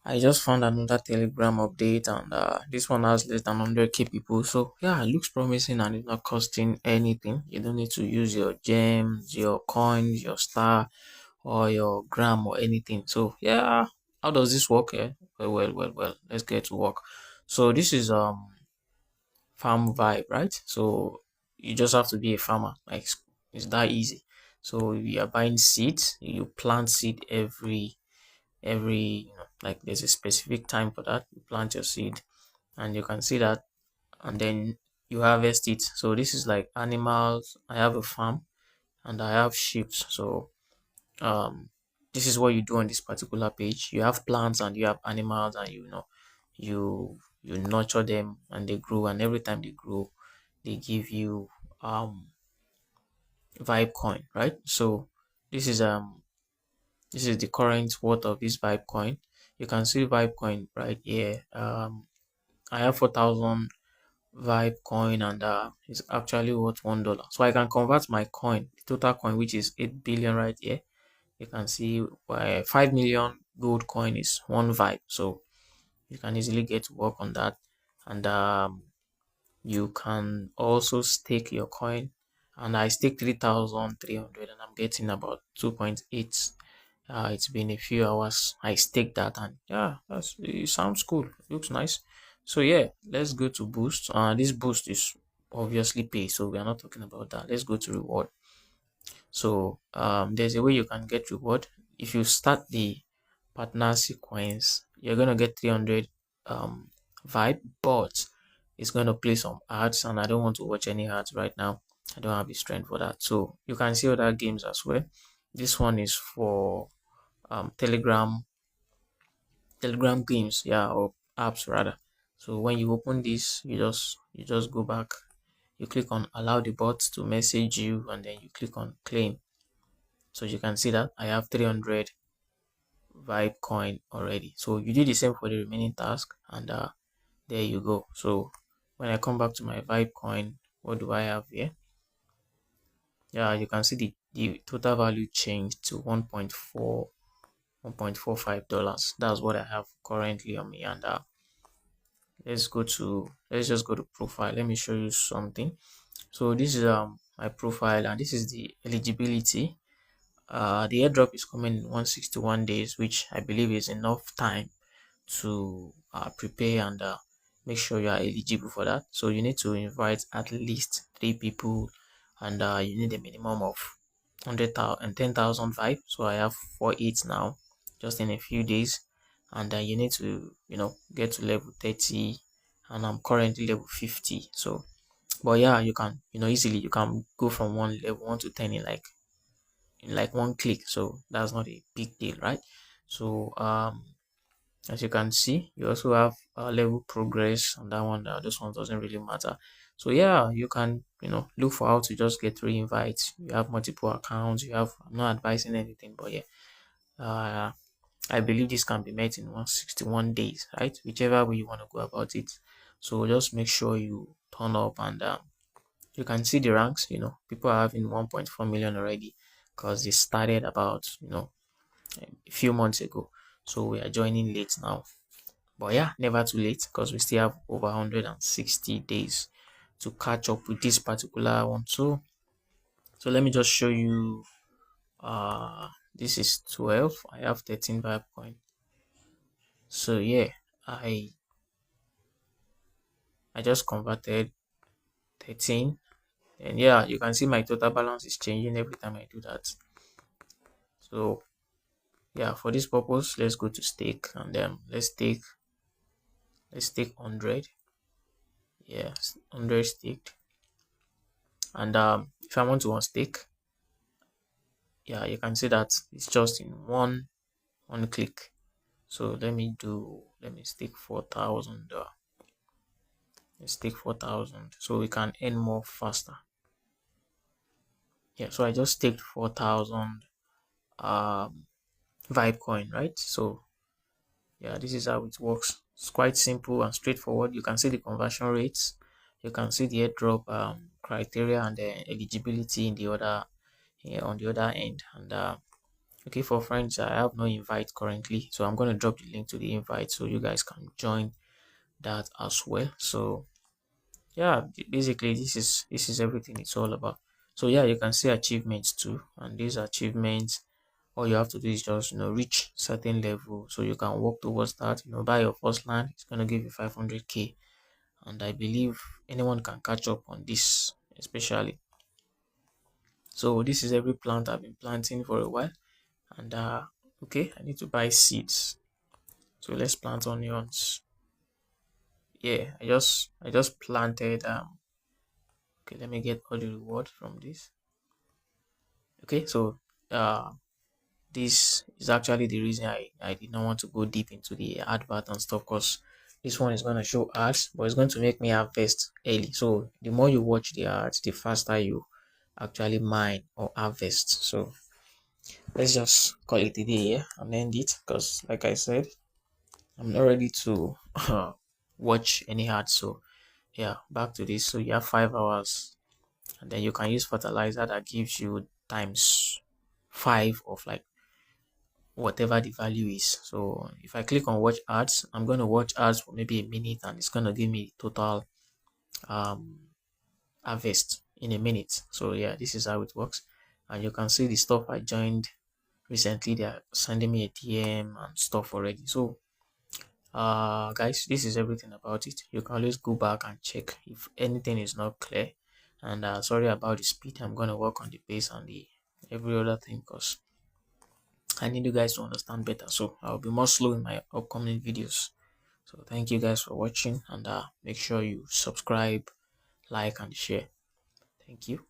I just found another Telegram update, and this one has less than 100k people. So yeah, it looks promising and it's not costing anything. You don't need to use your gems, your coins, your star, or your gram or anything. So yeah, how does this work? Yeah, well. Let's get to work. So this is farm vibe, right? So you just have to be a farmer. Like it's that easy. So you are buying seeds. You plant seed every like there's a specific time for that. You plant your seed, and you can see that, and then you harvest it. So this is like animals. I have a farm and I have sheep. So um this is what you do on this particular page. You have plants and you have animals, and you nurture them and they grow, and every time they grow they give you um VibeCoin, right? So this is um this is the current worth of this VibeCoin. You can see VibeCoin right here. I have 4,000 VibeCoin, and it's actually worth $1. So I can convert my coin, the total coin, which is 8 billion right here. You can see 5 million gold coin is one Vibe. So you can easily get to work on that. And you can also stake your coin. And I stake 3,300 and I'm getting about 2.8. It's been a few hours. I staked that, and yeah, it sounds cool. It looks nice. So yeah, let's go to boost. This boost is obviously pay, so we are not talking about that. Let's go to reward. So there's a way you can get reward. If you start the partner sequence, you're gonna get 300 vibe, but it's gonna play some ads, and I don't want to watch any ads right now. I don't have the strength for that. So you can see other games as well. This one is for Telegram games, yeah, or apps rather. So when you open this, you just go back, you click on allow the bot to message you, and then you click on claim. So you can see that I have 300 Vibe coin already. So you do the same for the remaining task, and there you go. So when I come back to my Vibe coin, what do I have here? Yeah, you can see the total value changed to 1.45 dollars. That's what I have currently on me. And let's just go to profile. Let me show you something. So this is my profile, and this is the eligibility. The airdrop is coming in 161 days, which I believe is enough time to prepare and make sure you are eligible for that. So you need to invite at least 3 people, and you need a minimum of 100,000 and 10,000 vibe. So I have 48 now, just in a few days, and you need to get to level 30, and I'm currently level 50. So, but yeah, you can easily you can go from one level 1 to 10 in like one click. So that's not a big deal, right? So as you can see, you also have level progress on that one. This one doesn't really matter. So yeah, you can look for how to just get 3 invites. You have multiple accounts. I'm not advising anything, but yeah, uh, I believe this can be met in 161 days, right? Whichever way you want to go about it. So just make sure you turn up, and you can see the ranks. People are having 1.4 million already because they started about a few months ago. So we are joining late now. But yeah, never too late because we still have over 160 days to catch up with this particular one. So let me just show you. This is 12. I have 13 vibe coin. So yeah, I just converted 13, and yeah, you can see my total balance is changing every time I do that. So yeah, for this purpose, let's go to stake, and let's take 100. Yeah, 100 staked. And if I want to unstake, yeah, you can see that it's just in one click. So let me stake 4,000. Let's take 4,000 so we can earn more faster. Yeah, so I just staked 4,000 vibe coin, right? So yeah, this is how it works. It's quite simple and straightforward. You can see the conversion rates, you can see the airdrop criteria and the eligibility in the other, on the other end. And Okay, for friends, I have no invite currently, so I'm going to drop the link to the invite so you guys can join that as well. So yeah, basically this is everything it's all about. So yeah, you can see achievements too, and these achievements, all you have to do is just reach certain level so you can work towards that. Buy your first land, it's going to give you 500k, and I believe anyone can catch up on this, especially. So this is every plant I've been planting for a while, and okay, I need to buy seeds. So let's plant onions. Yeah, I just planted. Okay, let me get all the reward from this. Okay, so uh this is actually the reason I did not want to go deep into the advert and stuff, because this one is going to show ads, but it's going to make me harvest early. So the more you watch the ads, the faster you actually mine or harvest. So let's just call it a day here and end it, because like I said, I'm not ready to watch any ads. So yeah, back to this. So you have 5 hours, and then you can use fertilizer that gives you times five of like whatever the value is. So if I click on watch ads, I'm going to watch ads for maybe a minute, and it's going to give me total um harvest in a minute. So yeah, this is how it works. And you can see the stuff I joined recently, they're sending me a DM and stuff already. So guys, this is everything about it. You can always go back and check if anything is not clear. And sorry about the speed, I'm going to work on the pace and the every other thing, because I need you guys to understand better. So I'll be more slow in my upcoming videos. So thank you guys for watching, and make sure you subscribe, like, and share. Thank you.